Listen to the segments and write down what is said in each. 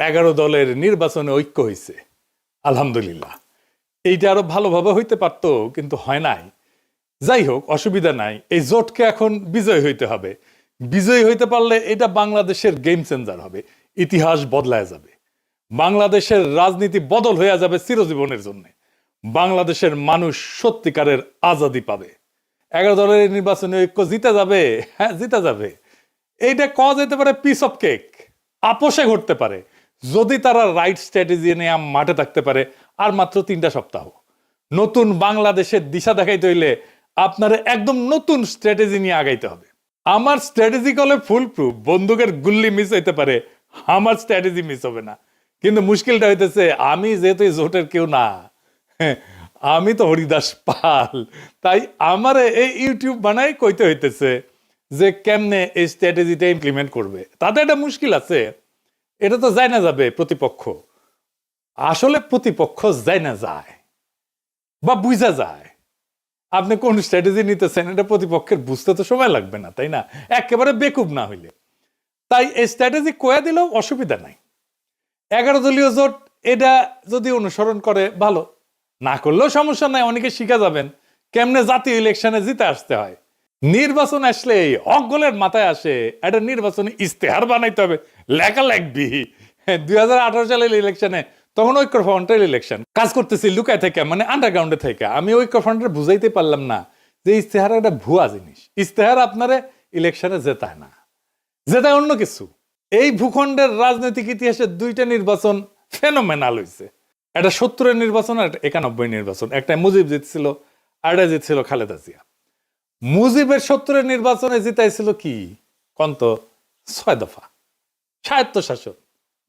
11 দলের নির্বাচনে ঐক্য হয়েছে, আলহামদুলিল্লাহ। এইটা আরো ভালোভাবে হইতে পারতো, কিন্তু হয় নাই। যাই হোক, অসুবিধা নাই। এই জোটকে এখন বিজয় হইতে হবে। বিজয়ী হইতে পারলে এটা বাংলাদেশের গেম চেঞ্জার হবে, ইতিহাস বদলায় যাবে, বাংলাদেশের রাজনীতি বদল হয়ে যাবে চিরজীবনের জন্য। বাংলাদেশের মানুষ সত্যিকারের আজাদি পাবে। 11 দলের নির্বাচনে ঐক্য জিতে যাবে। হ্যাঁ, জিতে যাবে। এইটা কওয়া যেতে পারে পিস অফ কেক, আপোষে ঘটতে পারে, যদি তারা রাইট স্ট্র্যাটেজি নিয়ে মাঠে থাকতে পারে। আর মাত্র 3টা সপ্তাহ। নতুন বাংলাদেশের দিশা দেখাইতে হইলে আপনার একদম নতুন স্ট্র্যাটেজি নিয়ে আগাইতে হবে। আমার স্ট্র্যাটেজি কলে ফুল প্রুফ, বন্দুকের গুল্লি মিস হইতে পারে, আমার স্ট্র্যাটেজি মিস হবে না। কিন্তু মুশকিলটা হইতেছে, আমি যেহেতু এই জোটের কেউ না, আমি তো হরিদাস পাল, তাই আমার এই ইউটিউব বানাই কইতে হইতেছে যে কেমনে এই স্ট্র্যাটেজিটা ইমপ্লিমেন্ট করবে। তাতে একটা মুশকিল আছে, এটা তো যায় না যাবে প্রতিপক্ষ। আসলে প্রতিপক্ষ যায় না যায় বা বুঝা যায় আপনি কোন স্ট্র্যাটেজি নিতেছেন, এটা প্রতিপক্ষের বুঝতে তো সময় লাগবে না, তাই না? একেবারে বেকুব না হইলে। তাই এই স্ট্র্যাটেজি কয়া দিলেও অসুবিধা নাই। 11 দলীয় জোট এটা যদি অনুসরণ করে ভালো, না করলেও সমস্যা নাই। অনেকে শিখা যাবেন কেমনে জাতীয় ইলেকশনে জিতে আসতে হয়। নির্বাচন আসলে অগলের মাথায় আসে একটা নির্বাচনী ইস্তেহার বানাইতে হবে, লেখা লেখবি। 2018 সালের ইলেকশনে তখন ঐক্যফ্রন্টের ইলেকশন কাজ করতেছি লুকায় থেকে, মানে আন্ডারগ্রাউন্ডে থেকে। আমি ঐক্যফ্রন্টের বুঝাইতে পারলাম না যে ইস্তেহার একটা ভুয়া জিনিস। ইস্তেহার আপনারে ইলেকশনে জেতায় না, জেতায় অন্য কিছু। এই ভূখণ্ডের রাজনৈতিক ইতিহাসে 2টা নির্বাচন ফেনোমেনাল হয়েছে। একটা 70-এর নির্বাচন আর একটা 91 নির্বাচন। একটা মুজিব জিতছিল, আর একটা জিতছিল খালেদা জিয়া। মুজিবের 70-এর নির্বাচনে জিতাইছিল কি কন্ত 6 দফা স্বায়ত্তশাসন,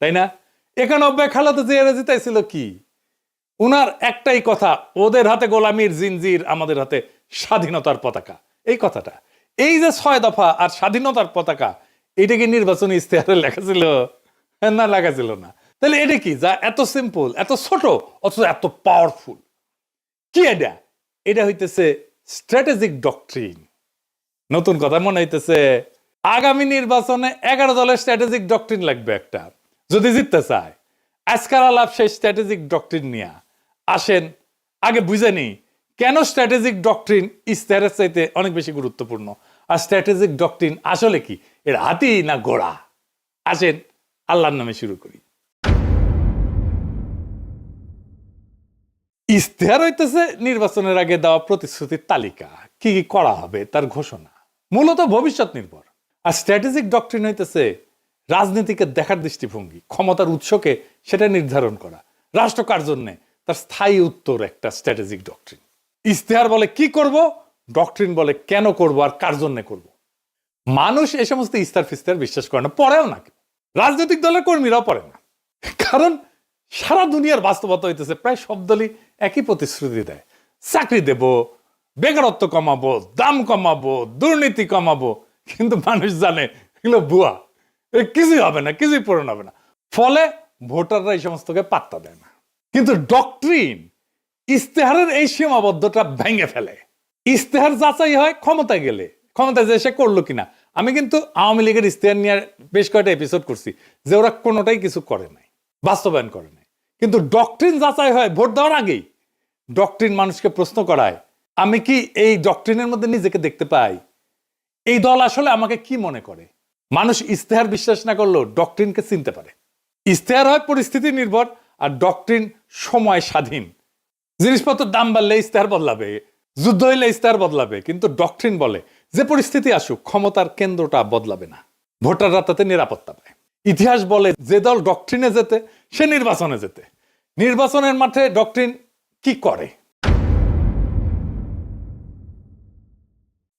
তাই না? 91 খালেদা জিয়া জিতাইছিল কি? উনার একটাই কথা, ওদের হাতে গোলামির জিনজির, আমাদের হাতে স্বাধীনতার পতাকা। এই কথাটা, এই যে 6 দফা আর স্বাধীনতার পতাকা, এটা কি নির্বাচনী ইস্তেহারে লেখা ছিল? না, লেখা ছিল না। তাহলে এটা কি যা এত সিম্পল, এত ছোট, অথচ এত পাওয়ারফুল? কি এটা? এটা হইতেছে স্ট্র্যাটেজিক ডক্ট্রিন। নতুন কথা মনে হইতেছে, আগামী নির্বাচনে 11 দলের স্ট্র্যাটেজিক ডক্ট্রিন লাগবে একটা, যদি জিততে চায়। আজকাল আলাপ সেই স্ট্র্যাটেজিক ডক্ট্রিন নিয়ে আসেন। আগে বুঝে নি কেন স্ট্র্যাটেজিক ডক্ট্রিন ইস্তেহারের চাইতে অনেক বেশি গুরুত্বপূর্ণ, আর স্ট্র্যাটেজিক ডক্ট্রিন আসলে কি, এর হাতি না ঘোড়া। আসেন আল্লাহর নামে শুরু করি। ইস্তেহার হইতেছে নির্বাচনের আগে দেওয়া প্রতিশ্রুতির তালিকা, কি কি করা হবে তার ঘোষণা, মূলত ভবিষ্যৎ নির্ভর। আর স্ট্র্যাটেজিক ডক্ট্রিন হইতেছে রাজনীতিকে দেখার দৃষ্টিভঙ্গি, ক্ষমতার উৎসকে সেটা নির্ধারণ করা, রাষ্ট্র কার জন্যে তার স্থায়ী উত্তর একটা স্ট্র্যাটেজিক ডক্ট্রিন। ইস্তেহার বলে কি করব, ডক্ট্রিন বলে কেন করব আর কার জন্য করব। মানুষ এই সমস্ত ইস্তার ফিস্তার বিশ্বাস করে না, পড়েও না। রাজনৈতিক দলের কর্মীরাও পড়ে না, কারণ সারা দুনিয়ার বাস্তবতা হইতেছে প্রায় সব দলই একই প্রতিশ্রুতি দেয়। চাকরি দেব, বেকারত্ব কমাবো, দাম কমাবো, দুর্নীতি কমাবো, কিন্তু মানুষ জানে এগুলো ভুয়া, কিছুই হবে না, কিছুই পূরণ হবে না। ফলে ভোটাররা এই সমস্তকে পাত্তা দেয় না। কিন্তু ডক্ট্রিন ইস্তেহারের এই সীমাবদ্ধতা ভেঙে ফেলে। ইস্তেহার যাচাই হয় ক্ষমতায় গেলে, ক্ষমতায় যে সে করলো কিনা। আমি কিন্তু আওয়ামী লীগের ইস্তেহার নিয়ে বেশ কয়েকটা এপিসোড করছি যে ওরা কোনোটাই কিছু করে নাই, বাস্তবায়ন করে নাই। কিন্তু ডক্ট্রিন যাচাই হয় ভোট দেওয়ার আগেই। ডক্ট্রিন মানুষকে প্রশ্ন করায়, আমি কি এই ডক্ট্রিনের মধ্যে নিজেকে দেখতে পাই? এই দল আসলে আমাকে কি মনে করে? মানুষ ইস্তেহার বিশ্বাস না করলেও ডক্ট্রিনকে চিনতে পারে। ইস্তেহার হয় পরিস্থিতি নির্ভর, আর ডক্ট্রিন সময় স্বাধীন। জিনিসপত্রের দাম বাড়লে ইস্তেহার বদলাবে, যুদ্ধ হইলে ইস্তেহার বদলাবে, কিন্তু ডক্ট্রিন বলে যে পরিস্থিতি আসুক ক্ষমতার কেন্দ্রটা বদলাবে না, ভোটাররা তাতে নিরাপত্তা পায়। ইতিহাস বলে যে দল ডক্ট্রিনে যেতে সে নির্বাচনে যেতে। নির্বাচনের মাঠে ডক্ট্রিন কি করে?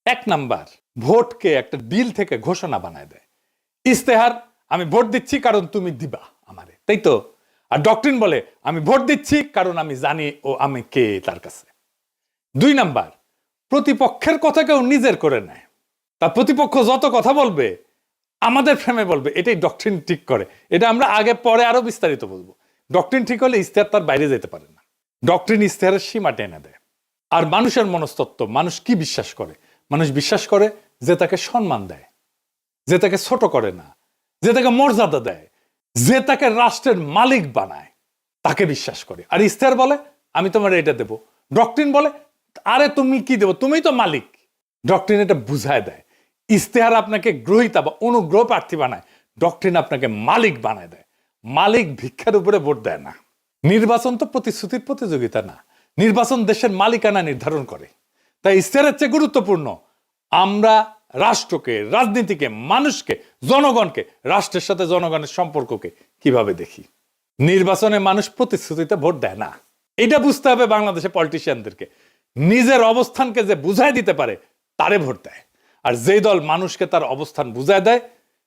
1 নাম্বার, ভোটকে একটা ডিল থেকে ঘোষণা বানায় দেয়। ইস্তেহার, আমি ভোট দিচ্ছি কারণ তুমি দিবা আমারে, তাই তো? আর ডক্ট্রিন বলে আমি ভোট দিচ্ছি কারণ আমি জানি ও আমি কে তার কাছে। 2 নাম্বার, প্রতিপক্ষের কথা কেউ নিজের করে নেয়। তার প্রতিপক্ষ যত কথা বলবে আমাদের ফ্রেমে বলবে, এটাই ডক্ট্রিন ঠিক করে। এটা আমরা আগে পরে আরো বিস্তারিত বলবো। ডক্ট্রিন ঠিক হলে ইস্তেহার তার বাইরে যেতে পারে না। ডক্ট্রিন ইস্তেহারের সীমা টেনে দেয়। আর মানুষের মনস্তত্ত্ব, মানুষ কি বিশ্বাস করে? মানুষ বিশ্বাস করে যে তাকে সম্মান দেয়, যে তাকে ছোট করে না, যে তাকে মর্যাদা দেয়, যে তাকে রাষ্ট্রের মালিক বানায় তাকে বিশ্বাস করে। আর ইস্তেহার বলে আমি তোমার এটা দেব, ডক্ট্রিন বলে আরে তুমি কি দেবো, তুমি তো মালিক। ডক্ট্রিন এটা বুঝায় দেয়। ইস্তেহার আপনাকে গ্রহীতা বা অনুগ্রহ প্রার্থী বানায়, ডক্ট্রিন আপনাকে মালিক বানায় দেয়। মালিক ভিক্ষার উপরে ভোট দেয় না। নির্বাচন তো প্রতিশ্রুতির প্রতিযোগিতা না, নির্বাচন দেশের মালিকানা নির্ধারণ করে। তাই ইস্তেহারের চেয়ে গুরুত্বপূর্ণ আমরা রাষ্ট্রকে, রাজনীতিকে, মানুষকে, জনগণকে, রাষ্ট্রের সাথে জনগণের সম্পর্ককে কিভাবে দেখি। নির্বাচনে মানুষ প্রতিশ্রুতিতে ভোট দেয় না, এটা বুঝতে হবে বাংলাদেশের পলিটিশিয়ানদেরকে। নিজের অবস্থানকে যে বুঝাই দিতে পারে তারে ভোট দেয়। আর যেই দল মানুষকে তার অবস্থান বুঝায় দেয়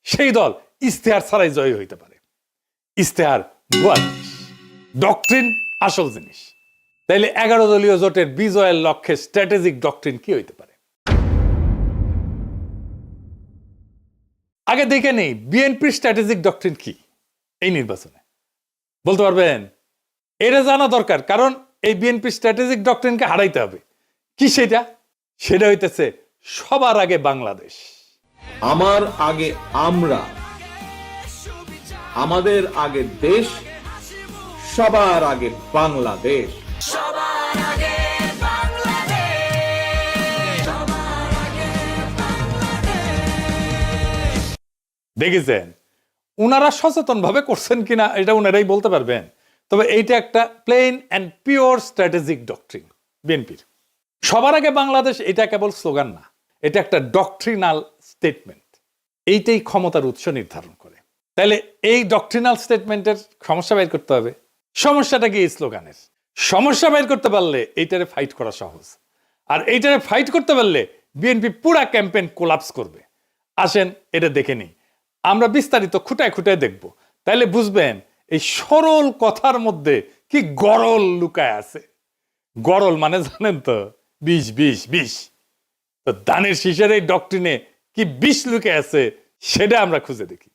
সেই দল ইস্তেহার ছাড়াই জয়ী হইতে পারে। ইস্তেহার ভুয়া জিনিস, ডক্ট্রিন আসল জিনিস। তাইলে 11 দলীয় জোটের বিজয়ের লক্ষ্যে স্ট্র্যাটেজিক ডক্ট্রিন কি হইতে পারে? আগে দেখে নেই বিএনপির স্ট্র্যাটেজিক ডক্ট্রিন কি এই নির্বাচনে, বলতে পারবেন? এটা জানা দরকার, কারণ এই বিএনপির স্ট্র্যাটেজিক ডক্ট্রিনকে হারাইতে হবে। কি সেটা? সেটা হইতেছে সবার আগে বাংলাদেশ, আমার আগে আমরা, আমাদের আগে দেশ, সবার আগে বাংলাদেশ। দেখেছেন উনারা সচেতন ভাবে করছেন কিনা এটা উনারাই বলতে পারবেন। তবে এইটা একটা plain and pure strategic doctrine বিএনপির। সবার আগে বাংলাদেশ এটা কেবল স্লোগান না, এটা একটা ডক্ট্রিনাল স্টেটমেন্ট। এইটাই ক্ষমতার উৎস নির্ধারণ করে। তাহলে এই ডক্ট্রিনাল স্টেটমেন্টের সমস্যা বের করতে হবে। সমস্যাটা কি এই স্লোগানের? সমস্যা বের করতে পারলে এইটারে ফাইট করা সহজ। আর এইটারে ফাইট করতে পারলে বিএনপি পুরা ক্যাম্পেইন কোলাপস করবে। আসেন এটা দেখে নিই, আমরা বিস্তারিত খুঁটায় খুঁটায় দেখব। তাইলে বুঝবেন এই সরল কথার মধ্যে কি গরল লুকায় আছে। গরল মানে জানেন তো, বিষ বিষ বিষ। তো দানের শীষের এই ডক্ট্রিনে কি বিষ লুকে আছে সেটা আমরা খুঁজে দেখি।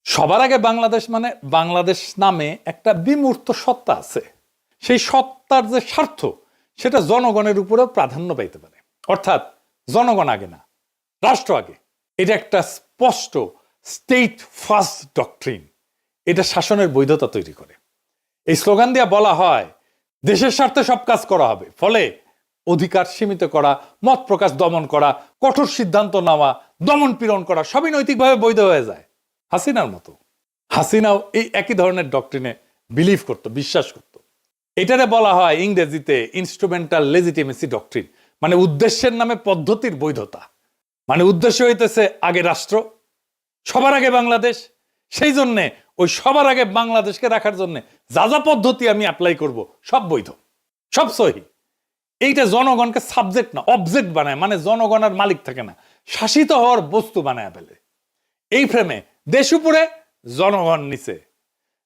সবার আগে বাংলাদেশ মানে বাংলাদেশ নামে একটা বিমূর্ত সত্তা আছে। সেই সত্তার যে স্বার্থ সেটা জনগণের উপরেও প্রাধান্য পাইতে পারে। অর্থাৎ জনগণ আগে না, রাষ্ট্র আগে। এটা একটা স্পষ্ট স্টেট ফার্স্ট ডক্ট্রিন। এটা শাসনের বৈধতা তৈরি করে। এই স্লোগান দিয়ে বলা হয় দেশের স্বার্থে সব কাজ করা হবে, ফলে অধিকার সীমিত করা, মত প্রকাশ দমন করা, কঠোর সিদ্ধান্ত নেওয়া, দমন পীড়ন করা সবই নৈতিকভাবে বৈধ হয়ে যায়। হাসিনার মতো। হাসিনাও এই একই ধরনের ডক্ট্রিনে বিলিভ করত, বিশ্বাস করত। এটারে বলা হয় ইংরেজিতে ইনস্ট্রুমেন্টাল লেজিটিমেসি ডক্ট্রিন, মানে উদ্দেশ্যের নামে পদ্ধতির বৈধতা। মানে উদ্দেশ্য হইতেছে আগে রাষ্ট্র, সবার আগে বাংলাদেশ। সেই জন্যে ওই সবার আগে বাংলাদেশকে রাখার জন্য যা যা পদ্ধতি আমি অ্যাপ্লাই করব সব বৈধ, সব সহি। এইটা জনগণকে সাবজেক্ট না অবজেক্ট বানায়, মানে জনগণ আর মালিক থাকে না, শাসিত হওয়ার বস্তু বানায় ফেলে। এই ফ্রেমে দেশ উপরে, জনগণ নিচে।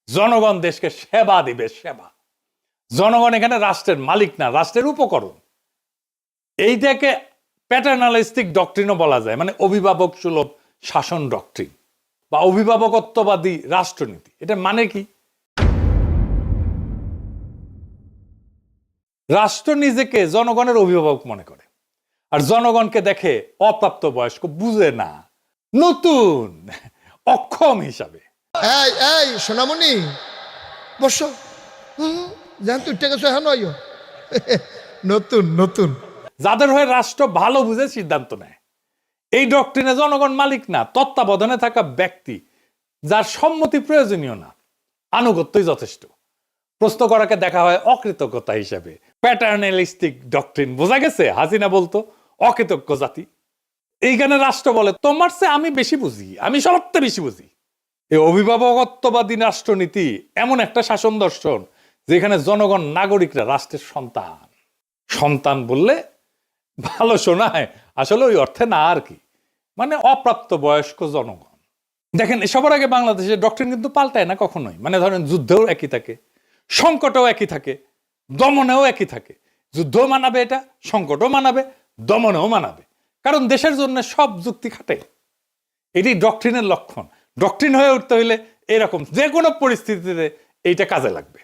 জনগণ দেশকে সেবা দিবে, সেবা। জনগণ এখানে রাষ্ট্রের মালিক না, রাষ্ট্রের উপকরণ। এইটাকে প্যাটার্নালিস্টিক ডক্ট্রিনও বলা যায়, মানে অভিভাবক সুলভ শাসন ডক্ট্রিন বা অভিভাবকত্ববাদী রাষ্ট্রনীতি। এটা মানে কি? রাষ্ট্র নিজেকে জনগণের অভিভাবক মনে করে, আর জনগণকে দেখে অপ্রাপ্ত বয়স্ক, বুঝে না, নতুন, অক্ষম হিসাবে। এই এই সোনামণি বসো, জান তুই টেকে এখন নতুন নতুন। যাদের হয়ে রাষ্ট্র ভালো বুঝে সিদ্ধান্ত নেয়। এই ডক্ট্রিনে জনগণ মালিক না, তত্ত্বাবধানে থাকা ব্যক্তি, যার সম্মতি প্রয়োজনীয় না, আনুগত্যই যথেষ্ট। প্রশ্ন করাকে দেখা হয় অকৃতজ্ঞতা হিসাবে। Paternalistic doctrine. বোঝা গেছে হাসিনা বলতো অকৃতজ্ঞ জাতি। এইখানে রাষ্ট্র বলে তোমার চেয়ে আমি বেশি বুঝি, আমি সবচেয়ে বেশি বুঝি। এই অভিভাবকত্ববাদী রাষ্ট্রনীতি এমন একটা শাসন দর্শন যেখানে জনগণ নাগরিকরা রাষ্ট্রের সন্তান। সন্তান বললে ভালো শোনায়, আসলে ওই অর্থে না আর কি, মানে অপ্রাপ্ত বয়স্ক জনগণ। দেখেন সবার আগে বাংলাদেশের ডক্ট্রিন কিন্তু পাল্টায় না কখনোই। মানে ধরেন যুদ্ধেও একই থাকে, সংকটেও একই থাকে, দমনেও একই থাকে। যুদ্ধও মানাবে এটা, সংকটও মানাবে, দমনেও মানাবে, কারণ দেশের জন্য সব যুক্তি খাটে। এটি ডক্ট্রিনের লক্ষণ। ডক্ট্রিন হয়ে উঠতে হইলে এরকম যে কোনো পরিস্থিতিতে এইটা কাজে লাগবে।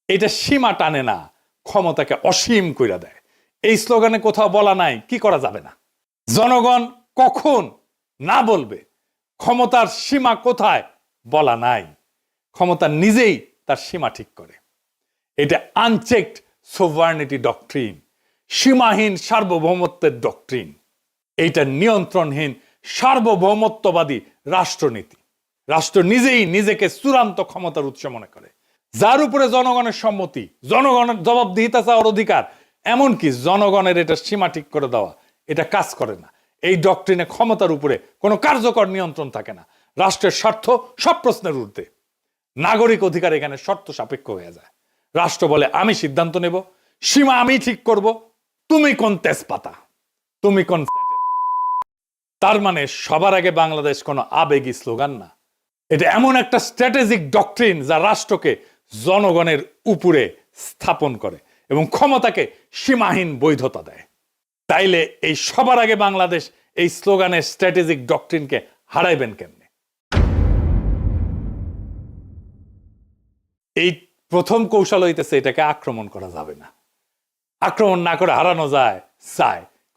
এটা সীমা টানে না, ক্ষমতাকে অসীম কইরা দেয়। এই স্লোগানে কোথাও বলা নাই কি করা যাবে না, জনগণ কখন না বলবে, ক্ষমতার সীমা কোথায় বলা নাই, ক্ষমতা নিজেই তার সীমা ঠিক করে। এটা আনচেকড সোভার্নিটি ডক্ট্রিন, সীমাহীন সার্বভৌমত্বের ডক্ট্রিন। এইটা নিয়ন্ত্রণহীন সার্বভৌমত্ববাদী রাষ্ট্রনীতি। রাষ্ট্র নিজেই নিজেকে চূড়ান্ত ক্ষমতার উৎস মনে করে, যার উপরে জনগণের সম্মতি, জনগণের জবাবদিহিতা চাওয়ার অধিকার, এমনকি জনগণের এটা সীমা ঠিক করে দেওয়া, এটা কাজ করে না। এই ডক্ট্রিনে ক্ষমতার উপরে কোনো কার্যকর নিয়ন্ত্রণ থাকে না। রাষ্ট্রের স্বার্থ সব প্রশ্নের ঊর্ধ্বে। নাগরিক অধিকার এখানে শর্ত সাপেক্ষ হয়ে যায়। রাষ্ট্র বলে আমি সিদ্ধান্ত নেব, সীমা আমি ঠিক করব, তুমি কোন তেজপাতা, তুমি কোন। তার মানে সবার আগে বাংলাদেশ কোনো আবেগী স্লোগান না, এটা এমন একটা স্ট্র্যাটেজিক ডক্ট্রিন যা রাষ্ট্রকে জনগণের উপরে স্থাপন করে এবং ক্ষমতাকে সীমাহীন বৈধতা দেয়। তাইলে এই সবার আগে বাংলাদেশ এই স্লোগানের স্ট্র্যাটেজিক ডক্ট্রিনকে হারাইবেন কেমনে? এই প্রথম কৌশল হইতেছে এটাকে আক্রমণ করা যাবে না। আক্রমণ না করে হারানো যায়,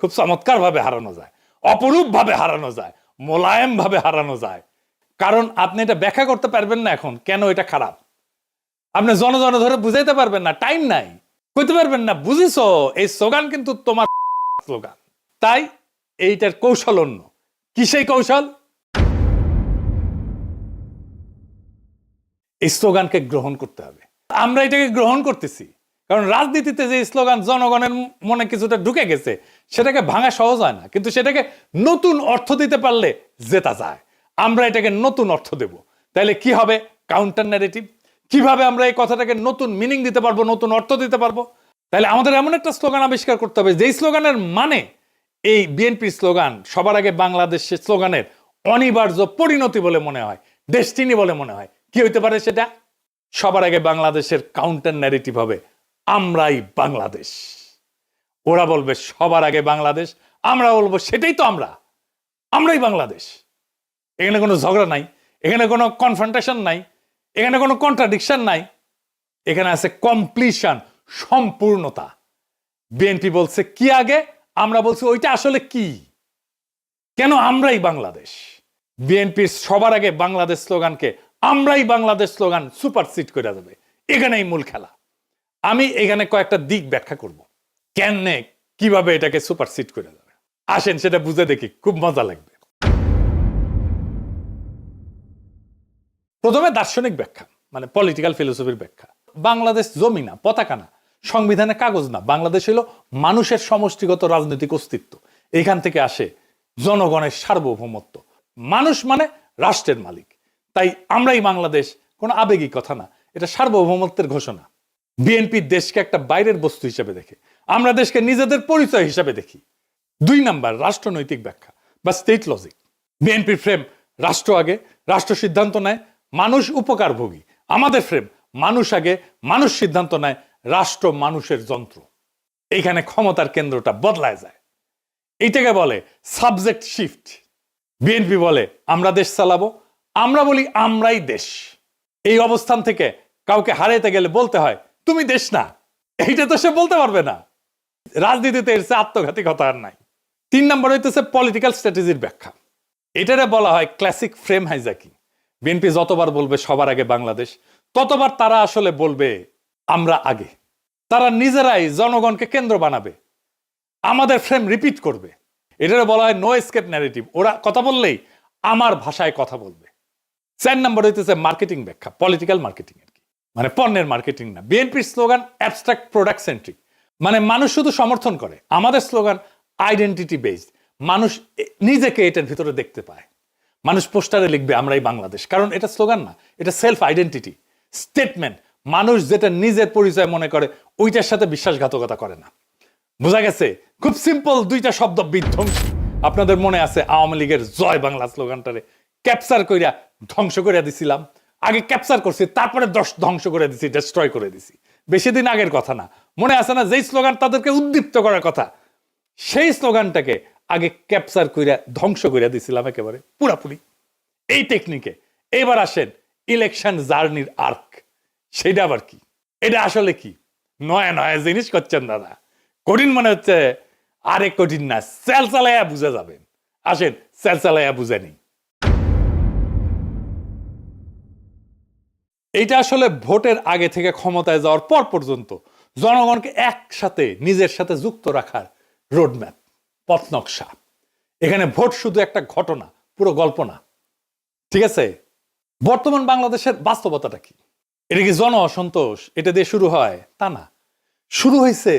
খুব চমৎকার ভাবে হারানো যায়, অপরূপ ভাবে হারানো যায়, মোলায়েম ভাবে হারানো যায়। কারণ আপনি এটা ব্যাখ্যা করতে পারবেন না এখন কেন এটা খারাপ। আপনি জন ধরে বুঝাইতে পারবেন না, টাইম নাই, কইতে পারবেন না বুঝিছো এই স্লোগান কিন্তু তোমার স্লোগান। তাই এইটার কৌশল অন্য। কি সেই কৌশল? এই স্লোগানকে গ্রহণ করতে হবে। আমরা এটাকে গ্রহণ করতেছি কারণ রাজনীতিতে যে স্লোগান জনগণের মনে কিছুটা ঢুকে গেছে, সেটাকে ভাঙা সহজ হয় না, কিন্তু সেটাকে নতুন অর্থ দিতে পারলে জেতা যায়। আমরা এটাকে নতুন অর্থ দেব। তাইলে কি হবে? Counter narrative. কিভাবে আমরা এই কথাটাকে নতুন মিনিং দিতে পারবো, নতুন অর্থ দিতে পারবো? তাহলে আমাদের এমন একটা স্লোগান আবিষ্কার করতে হবে যেই স্লোগানের মানে এই বিএনপির স্লোগান সবার আগে বাংলাদেশের স্লোগানের অনিবার্য পরিণতি বলে মনে হয়, ডেস্টিনি বলে মনে হয়। কি হইতে পারে সেটা? সবার আগে বাংলাদেশের কাউন্টার ন্যারেটিভ হবে আমরাই বাংলাদেশ। ওরা বলবে সবার আগে বাংলাদেশ, আমরা বলবো সেটাই তো আমরাই বাংলাদেশ। এখানে কোনো ঝগড়া নাই, এখানে কোনো কনফ্রন্টেশন নাই, এখানে কোনো কন্ট্রাডিকশন নাই, এখানে আছে কমপ্লিশন, সম্পূর্ণতা। বিএনপি বলছে কি আগে, আমরা বলছি ওইটা আসলে কি, কেন আমরাই বাংলাদেশ। বিএনপির সবার আগে বাংলাদেশ স্লোগানকে আমরাই বাংলাদেশ স্লোগান সুপারসিড করে দেবে। এখানেই মূল খেলা। আমি এখানে কয়েকটা দিক ব্যাখ্যা করব কেমনে, কিভাবে এটাকে সুপারসিড করে দেবে। আসেন সেটা বুঝে দেখি, খুব মজা লাগবে। প্রথমে দার্শনিক ব্যাখ্যা, মানে পলিটিক্যাল ফিলোসফির ব্যাখ্যা। বাংলাদেশ জমি না, পতাকা না, সংবিধানে কাগজ না, বাংলাদেশ হলো মানুষের সমষ্টিগত রাজনৈতিক অস্তিত্ব। এখান থেকে আসে জনগণের সার্বভৌমত্ব। মানুষ মানে রাষ্ট্রের মালিক। তাই আমরাই বাংলাদেশ কোনো আবেগিক কথা না, এটা সার্বভৌমত্বের ঘোষণা। বিএনপি দেশকে একটা বাইরের বস্তু হিসেবে দেখে, আমরা দেশকে নিজেদের পরিচয় হিসেবে দেখি। 2 নাম্বার রাষ্ট্রনৈতিক ব্যাখ্যা বা স্টেট লজিক। বিএনপির ফ্রেম রাষ্ট্র আগে, রাষ্ট্র সিদ্ধান্ত নেয়, মানুষ উপকারভোগী। আমাদের ফ্রেম মানুষ আগে, মানুষ সিদ্ধান্ত নেয়, রাষ্ট্র মানুষের যন্ত্র। এইখানে ক্ষমতার কেন্দ্রটা বদলায় যায়। এইটাকে বলে সাবজেক্ট শিফট। বিএনপি বলে আমরা দেশ চালাবো, আমরা বলি আমরাই দেশ। এই অবস্থান থেকে কাউকে হারাইতে গেলে বলতে হয় তুমি দেশ না। এইটা তো সে বলতে পারবে না। রাজনীতিতে এর চেয়ে আত্মঘাতী কথা আর নাই। 3 নম্বর হইতেছে পলিটিক্যাল স্ট্র্যাটেজির ব্যাখ্যা। এটারে বলা হয় ক্লাসিক ফ্রেম হাইজ্যাকিং। বিএনপি যতবার বলবে সবার আগে বাংলাদেশ, ততবার তারা আসলে বলবে আমরা আগে। তারা নিজেরাই জনগণকে কেন্দ্র বানাবে, আমাদের ফ্রেম রিপিট করবে। এটারে বলা হয় নো এসকেপ ন্যারেটিভ। ওরা কথা বললেই আমার ভাষায় কথা বলবে। 4 নম্বর হইতেছে মার্কেটিং ব্যাখ্যা, পলিটিক্যাল মার্কেটিং আর কি, মানে পণ্যের মার্কেটিং না। বিএনপির স্লোগান অ্যাবস্ট্রাক্ট প্রোডাক্ট সেন্ট্রিক, মানে মানুষ শুধু সমর্থন করে। আমাদের স্লোগান আইডেন্টিটি বেসড, মানুষ নিজেকে এটার ভিতরে দেখতে পায়। মানুষ পোস্টারে লিখবে আমরাই বাংলাদেশ, কারণ এটা স্লোগান না, এটা সেলফ আইডেন্টিটি স্টেটমেন্ট। মানুষ যেটা নিজের পরিচয় মনে করে ওইটার সাথে বিশ্বাসঘাতকতা করে না। বোঝা গেছে? খুব সিম্পল 2টা শব্দ, বিধ্বংসী। আপনাদের মনে আছে আওয়ামী লীগের জয় বাংলা স্লোগানটারে ক্যাপচার কইরা ধ্বংস করে দিছিলাম। আগে ক্যাপচার করছি, তারপরে ধ্বংস করে দিছি, ডেস্ট্রয় করে দিছি। বেশি দিন আগের কথা না, মনে আছে না? যেই স্লোগান তাদেরকে উদ্দীপ্ত করার কথা, সেই স্লোগানটাকে আগে ক্যাপচার কইরা ধ্বংস করে দিছিলাম একেবারে পুরাপুরি। এই টেকনিকে এবার আসেন ইলেকশন জার্নির আর্ক। সেটা আবার কি? এটা আসলে কি? নয়া নয়া জিনিস করছেন দাদা। কঠিন মনে হচ্ছে, আরে কঠিন না, সেল চালাইয়া বুঝে যাবেন। আসেন সেল চালাইয়া বুঝে নেই। এইটা আসলে ভোটের আগে থেকে ক্ষমতায় যাওয়ার পর পর্যন্ত জনগণকে একসাথে নিজের সাথে যুক্ত রাখার রোডম্যাপ, পথ নকশা। এখানে ভোট শুধু একটা ঘটনা, পুরো গল্প না। ঠিক আছে, বর্তমান বাংলাদেশের বাস্তবতাটা কি? এটা কি জন অসন্তোষ এটা দিয়ে শুরু হয়? তা না, শুরু হয়েছে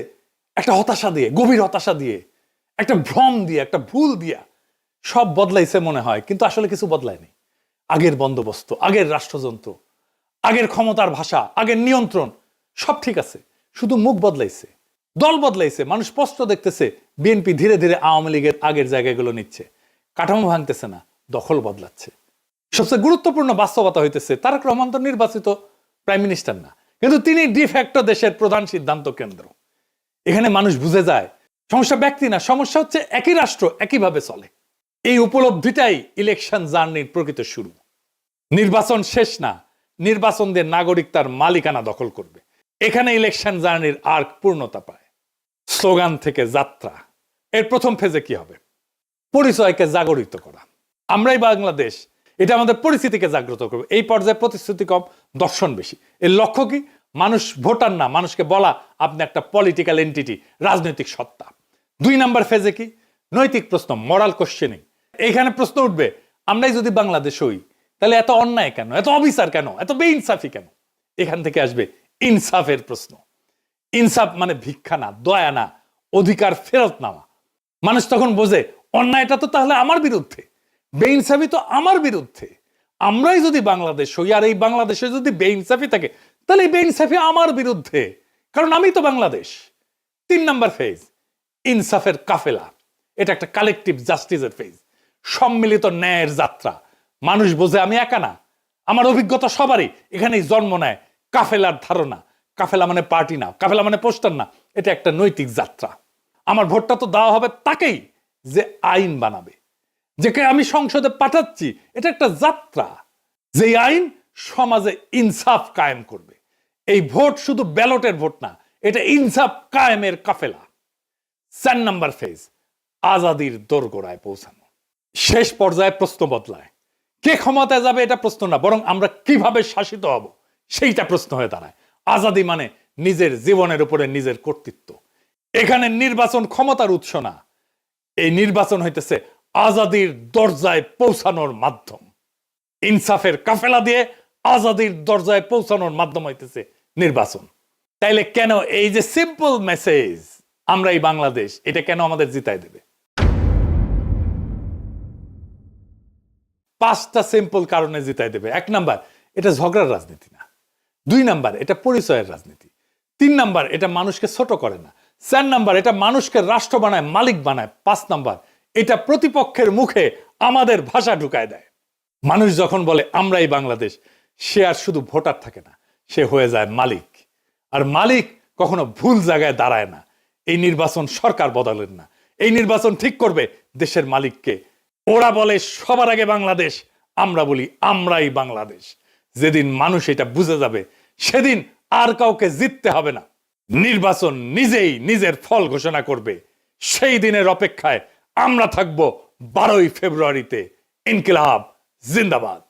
একটা হতাশা দিয়ে, গভীর হতাশা দিয়ে, একটা ভ্রম দিয়ে, একটা ভুল দিয়া। সব বদলাইছে মনে হয়, কিন্তু আসলে কিছু বদলায়নি। আগের বন্দোবস্ত, আগের রাষ্ট্রযন্ত্র, আগের ক্ষমতার ভাষা, আগের নিয়ন্ত্রণ সব ঠিক আছে, শুধু মুখ বদলাইছে, দল বদলাইছে। মানুষ স্পষ্ট দেখতেছে বিএনপি ধীরে ধীরে আওয়ামী লীগের আগের জায়গাগুলো নিচ্ছে, কাঠামো ভাঙতেছে না, দখল বদলাচ্ছে। সবচেয়ে গুরুত্বপূর্ণ বাস্তবতা হইতেছে তারেক রহমান তো নির্বাচিত প্রাইম মিনিস্টার না, কিন্তু তিনি ডিফ্যাক্টো দেশের প্রধান সিদ্ধান্ত কেন্দ্র। এখানে মানুষ বুঝে যায় সমস্যা ব্যক্তি না, সমস্যা হচ্ছে একই রাষ্ট্র একইভাবে চলে। এই উপলব্ধিটাই ইলেকশন জার্নির প্রকৃত শুরু। নির্বাচন শেষ না, নির্বাচন দিয়ে নাগরিক তার মালিকানা দখল করবে। এখানে ইলেকশন জার্নির আর্ক পূর্ণতা পায়। স্লোগান থেকে যাত্রা। এর প্রথম ফেজে কি হবে? পরিচয়কে জাগরিত করা। আমরাই বাংলাদেশ, এটা আমাদের পরিস্থিতিকে জাগ্রত করবে। এই পর্যায়ে প্রতিশ্রুতি কম, দর্শন বেশি। এর লক্ষ্য কি? মানুষ ভোটার না, মানুষকে বলা আপনি একটা পলিটিক্যাল এন্টিটি, রাজনৈতিক সত্তা। 2 নাম্বার ফেজে কি? নৈতিক প্রশ্ন, মরাল কোশ্চেনিং। এইখানে প্রশ্ন উঠবে, আমরাই যদি বাংলাদেশ হই তাহলে এত অন্যায় কেন, এত অবিচার কেন, এত বেইনসাফি কেন? এখান থেকে আসবে ইনসাফের প্রশ্ন। ইনসাফ মানে ভিক্ষা না, দয়া না, অধিকার ফেরত নেওয়া। মানুষ তখন বোঝে অন্যায়টা তো তাহলে আমার বিরুদ্ধে, বেইনসাফি তো আমার বিরুদ্ধে। আমরাই যদি বাংলাদেশ হই আর এই বাংলাদেশে যদি বেইনসাফি থাকে তাহলে এই বেইনসাফি আমার বিরুদ্ধে, কারণ আমি তো বাংলাদেশ। 3 নাম্বার ফেজ, ইনসাফের কাফেলা। এটা একটা কালেকটিভ জাস্টিসের ফেজ, সম্মিলিত ন্যায়ের যাত্রা। মানুষ বোঝে আমি একা না, আমার অভিজ্ঞতা সবারই। এখানেই জন্ম নেয় কাফেলার ধারণা। কাফেলা মানে পার্টি না, কাফেলা মানে পোস্টার না, এটা একটা নৈতিক যাত্রা। আমার ভোটটা তো দেওয়া হবে তাকেই যে আইন বানাবে, যেকে আমি সংসদে পাঠাচ্ছি। এটা একটা যাত্রা, যে আইন সমাজে ইনসাফ কায়েম করবে। এই ভোট শুধু ব্যালটের ভোট না, এটা ইনসাফ কায়েমের কাফেলা। 4 নাম্বার ফেজ, আজাদির দোরগোড়ায় পৌঁছানো। শেষ পর্যায়ে প্রশ্ন বদলায়। কে ক্ষমতায় যাবে এটা প্রশ্ন না, বরং আমরা কিভাবে শাসিত হব সেইটা প্রশ্ন হয়ে দাঁড়ায়। আজাদি মানে নিজের জীবনের উপরে নিজের কর্তৃত্ব। এখানে নির্বাচন ক্ষমতার উৎস না, এই নির্বাচন হইতেছে আজাদির দরজায় পৌঁছানোর মাধ্যম। ইনসাফের কাফেলা দিয়ে আজাদির দরজায় পৌঁছানোর মাধ্যম হইতেছে নির্বাচন। তাইলে কেন এই যে সিম্পল মেসেজ, আমরা এই বাংলাদেশ, এটা কেন আমাদের জিতাই দেবে? 5টা সিম্পল কারণে জিতাই দেবে। 1 নাম্বার, এটা ঝগড়ার রাজনীতি না। 2 নাম্বার, এটা পরিচয়ের রাজনীতি। 3 নাম্বার, এটা মানুষকে ছোট করে না। 4 নাম্বার, এটা মানুষকে রাষ্ট্র বানায়, মালিক বানায়। 5 নাম্বার, এটা প্রতিপক্ষের মুখে আমাদের ভাষা ঢুকায় দেয়। মানুষ যখন বলে আমরাই বাংলাদেশ, সে আর শুধু ভোটার থাকে না, সে হয়ে যায় মালিক। আর মালিক কখনো ভুল জায়গায় দাঁড়ায় না। এই নির্বাচন সরকার বদলের না, এই নির্বাচন ঠিক করবে দেশের মালিককে। ওরা বলে সবার আগে বাংলাদেশ, আমরা বলি আমরাই বাংলাদেশ। যেদিন মানুষ এটা বুঝে যাবে, সেদিন আর কাউকে জিততে হবে না। নির্বাচন নিজেই নিজের ফল ঘোষণা করবে। সেই দিনের অপেক্ষায় আমরা থাকবো 12ই ফেব্রুয়ারিতে। ইনকিলাব জিন্দাবাদ।